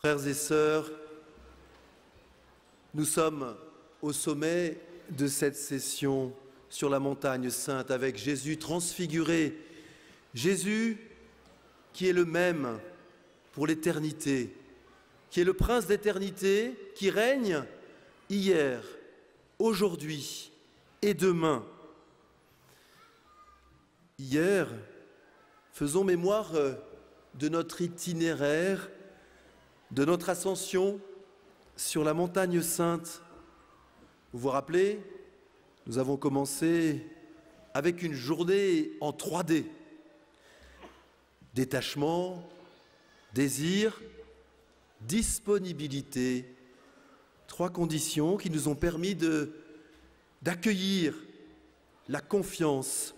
Frères et sœurs, nous sommes au sommet de cette session sur la montagne sainte avec Jésus transfiguré, Jésus qui est le même pour l'éternité, qui est le prince d'éternité, qui règne hier, aujourd'hui et demain. Hier, faisons mémoire de notre itinéraire, de notre ascension sur la montagne sainte. Vous vous rappelez, nous avons commencé avec une journée en 3D. Détachement, désir, disponibilité. 3 conditions qui nous ont permis d'accueillir la confiance,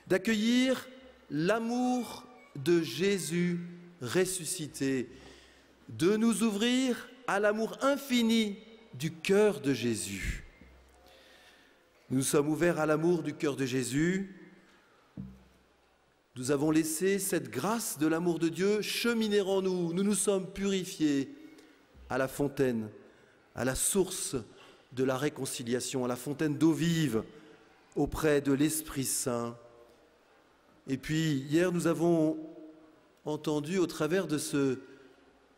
d'accueillir l'amour de Jésus ressuscité, de nous ouvrir à l'amour infini du cœur de Jésus. Nous sommes ouverts à l'amour du cœur de Jésus. Nous avons laissé cette grâce de l'amour de Dieu cheminer en nous. Nous nous sommes purifiés à la fontaine, à la source de la réconciliation, à la fontaine d'eau vive auprès de l'Esprit Saint. Et puis hier, nous avons entendu au travers de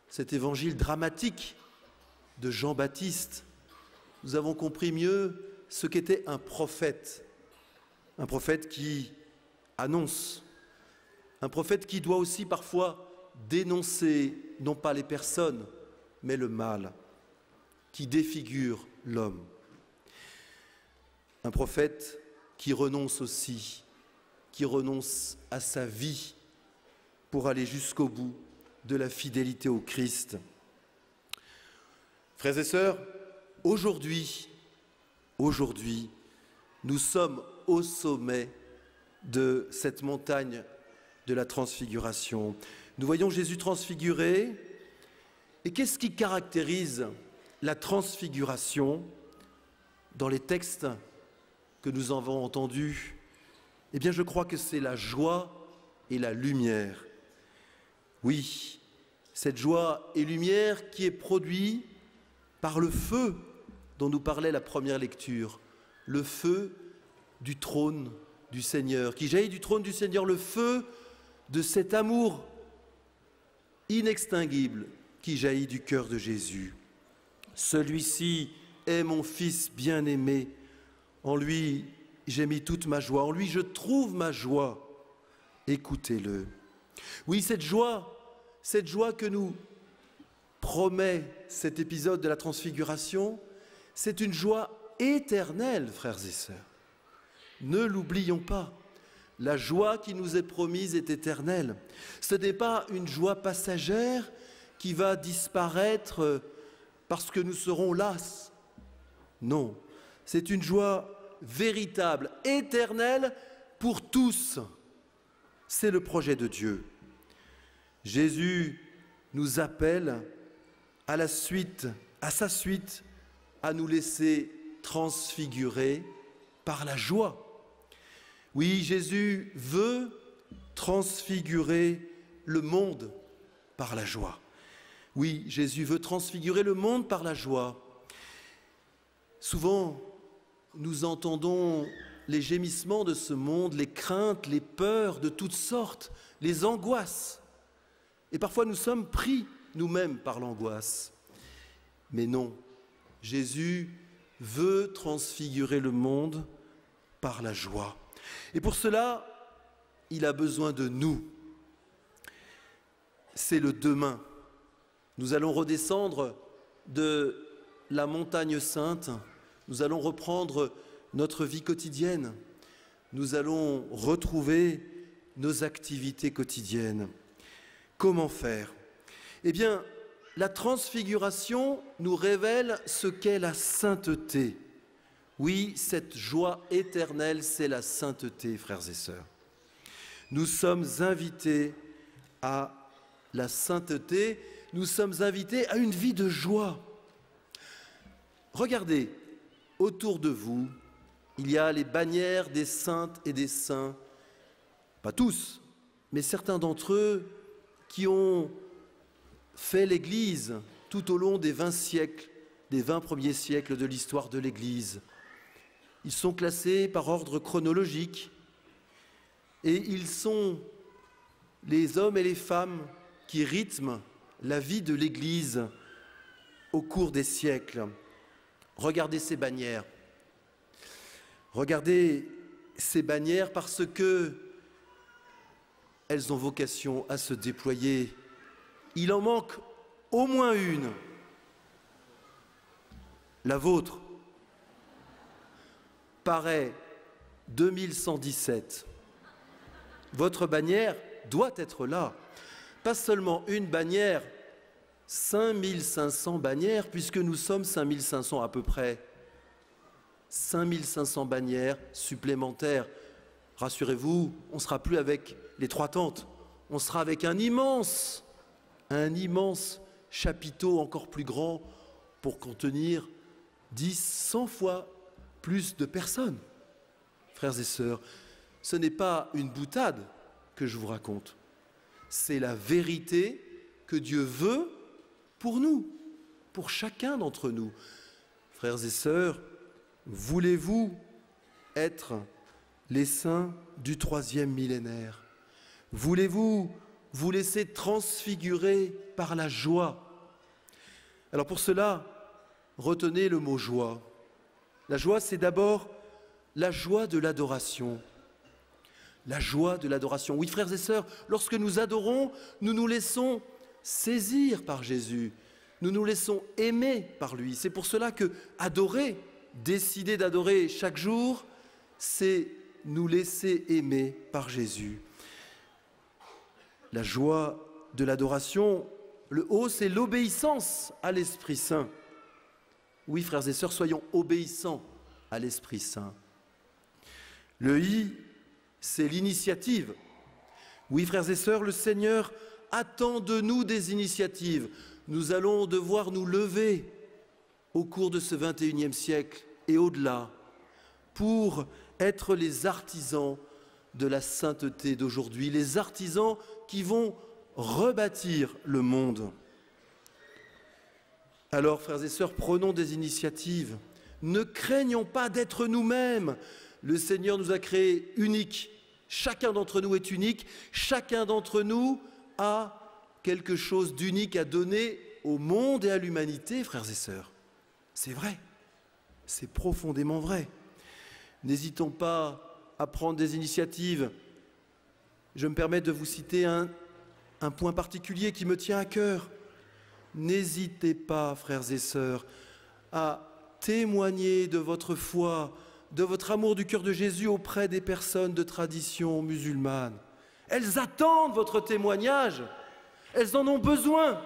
cet évangile dramatique de Jean-Baptiste, nous avons compris mieux ce qu'était un prophète qui annonce, un prophète qui doit aussi parfois dénoncer non pas les personnes, mais le mal qui défigure l'homme. Un prophète qui renonce aussi, qui renonce à sa vie pour aller jusqu'au bout de la fidélité au Christ. Frères et sœurs, aujourd'hui, nous sommes au sommet de cette montagne de la transfiguration. Nous voyons Jésus transfiguré. Et qu'est-ce qui caractérise la transfiguration dans les textes que nous avons entendus? Eh bien, je crois que c'est la joie et la lumière. Oui, cette joie et lumière qui est produite par le feu dont nous parlait la première lecture, le feu du trône du Seigneur, qui jaillit du trône du Seigneur, le feu de cet amour inextinguible qui jaillit du cœur de Jésus. Celui-ci est mon Fils bien-aimé, en lui j'ai mis toute ma joie, en lui je trouve ma joie, écoutez-le. Oui, cette joie que nous promet cet épisode de la transfiguration, c'est une joie éternelle, frères et sœurs. Ne l'oublions pas, la joie qui nous est promise est éternelle. Ce n'est pas une joie passagère qui va disparaître parce que nous serons las. Non, c'est une joie véritable, éternelle pour tous. C'est le projet de Dieu. Jésus nous appelle à sa suite, à nous laisser transfigurer par la joie. Oui, Jésus veut transfigurer le monde par la joie. Oui, Jésus veut transfigurer le monde par la joie. Souvent, nous entendons les gémissements de ce monde, les craintes, les peurs de toutes sortes, les angoisses. Et parfois nous sommes pris nous-mêmes par l'angoisse. Mais non, Jésus veut transfigurer le monde par la joie. Et pour cela, il a besoin de nous. C'est le demain. Nous allons redescendre de la montagne sainte, nous allons reprendre notre vie quotidienne, nous allons retrouver nos activités quotidiennes. Comment faire? Eh bien, la transfiguration nous révèle ce qu'est la sainteté. Oui, cette joie éternelle, c'est la sainteté, frères et sœurs. Nous sommes invités à la sainteté, nous sommes invités à une vie de joie. Regardez, autour de vous, il y a les bannières des saintes et des saints, pas tous, mais certains d'entre eux qui ont fait l'Église tout au long des 20 siècles, des 20 premiers siècles de l'histoire de l'Église. Ils sont classés par ordre chronologique et ils sont les hommes et les femmes qui rythment la vie de l'Église au cours des siècles. Regardez ces bannières. Regardez ces bannières parce que elles ont vocation à se déployer. Il en manque au moins une. La vôtre paraît 2117. Votre bannière doit être là. Pas seulement une bannière, 5500 bannières, puisque nous sommes 5500 à peu près. 5500 bannières supplémentaires. Rassurez-vous, on ne sera plus avec les 3 tentes, on sera avec un immense chapiteau encore plus grand pour contenir 10, 100 fois plus de personnes. Frères et sœurs, ce n'est pas une boutade que je vous raconte, c'est la vérité que Dieu veut pour nous, pour chacun d'entre nous. Frères et sœurs, voulez-vous être les saints du 3e millénaire? Voulez-vous vous laisser transfigurer par la joie? Alors pour cela, retenez le mot joie. La joie, c'est d'abord la joie de l'adoration. La joie de l'adoration. Oui, frères et sœurs, lorsque nous adorons, nous nous laissons saisir par Jésus. Nous nous laissons aimer par lui. C'est pour cela que adorer, décider d'adorer chaque jour, c'est nous laisser aimer par Jésus. La joie de l'adoration, le haut, c'est l'obéissance à l'Esprit Saint. Oui, frères et sœurs, soyons obéissants à l'Esprit Saint. Le I, c'est l'initiative. Oui, frères et sœurs, le Seigneur attend de nous des initiatives. Nous allons devoir nous lever au cours de ce 21e siècle et au-delà pour être les artisans de la sainteté d'aujourd'hui, les artisans qui vont rebâtir le monde. Alors, frères et sœurs, prenons des initiatives. Ne craignons pas d'être nous-mêmes. Le Seigneur nous a créés uniques. Chacun d'entre nous est unique. Chacun d'entre nous a quelque chose d'unique à donner au monde et à l'humanité, frères et sœurs. C'est vrai. C'est profondément vrai. N'hésitons pas à prendre des initiatives. Je me permets de vous citer un point particulier qui me tient à cœur. N'hésitez pas, frères et sœurs, à témoigner de votre foi, de votre amour du cœur de Jésus auprès des personnes de tradition musulmane. Elles attendent votre témoignage. Elles en ont besoin.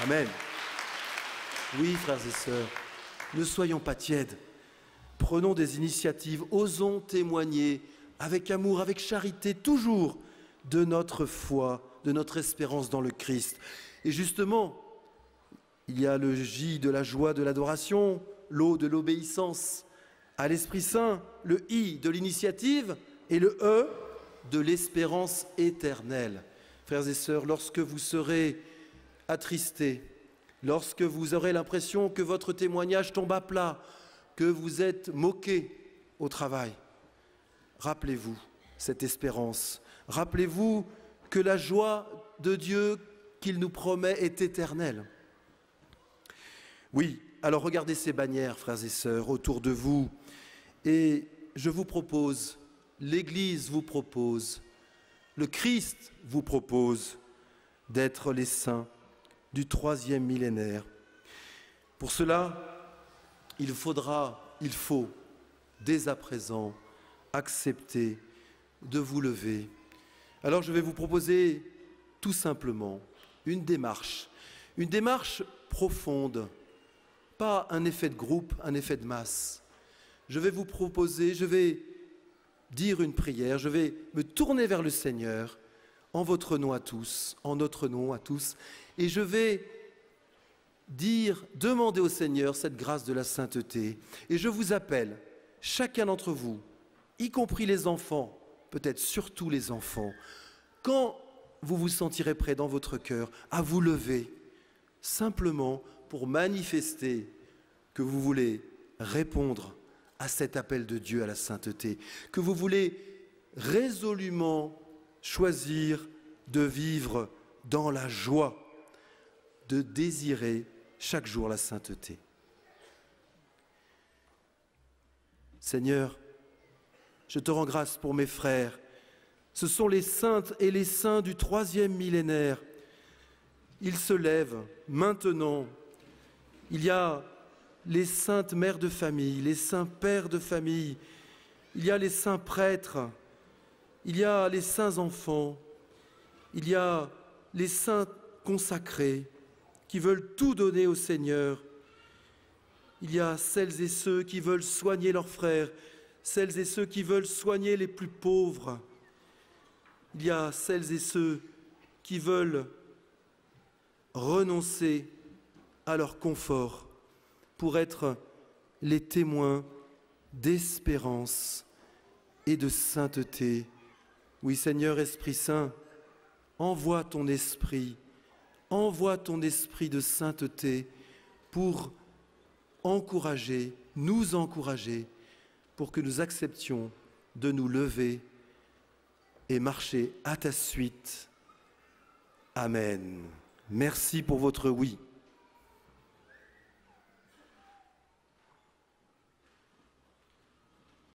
Amen. Oui, frères et sœurs, ne soyons pas tièdes. Prenons des initiatives, osons témoigner avec amour, avec charité, toujours de notre foi, de notre espérance dans le Christ. Et justement, il y a le J de la joie de l'adoration, l'O de l'obéissance à l'Esprit Saint, le I de l'initiative et le E de l'espérance éternelle. Frères et sœurs, lorsque vous serez attristés, lorsque vous aurez l'impression que votre témoignage tombe à plat, que vous êtes moqués au travail, rappelez-vous cette espérance. Rappelez-vous que la joie de Dieu qu'il nous promet est éternelle. Oui, alors regardez ces bannières, frères et sœurs, autour de vous. Et je vous propose, l'Église vous propose, le Christ vous propose d'être les saints du 3e millénaire. Pour cela, il faut dès à présent accepter de vous lever. Alors je vais vous proposer tout simplement une démarche profonde, pas un effet de groupe, un effet de masse. Je vais vous proposer, je vais dire une prière, je vais me tourner vers le Seigneur en votre nom à tous, en notre nom à tous, et je vais demander au Seigneur cette grâce de la sainteté. Et je vous appelle, chacun d'entre vous, y compris les enfants, peut-être surtout les enfants, quand vous vous sentirez prêt dans votre cœur à vous lever, simplement pour manifester que vous voulez répondre à cet appel de Dieu à la sainteté, que vous voulez résolument choisir de vivre dans la joie, de désirer chaque jour la sainteté. Seigneur, je te rends grâce pour mes frères. Ce sont les saintes et les saints du 3e millénaire. Ils se lèvent maintenant. Il y a les saintes mères de famille, les saints pères de famille, il y a les saints prêtres, il y a les saints enfants, il y a les saints consacrés qui veulent tout donner au Seigneur. Il y a celles et ceux qui veulent soigner leurs frères, celles et ceux qui veulent soigner les plus pauvres. Il y a celles et ceux qui veulent renoncer à leur confort pour être les témoins d'espérance et de sainteté. Oui, Seigneur Esprit Saint, envoie ton esprit de sainteté pour nous encourager, pour que nous acceptions de nous lever et marcher à ta suite. Amen. Merci pour votre oui.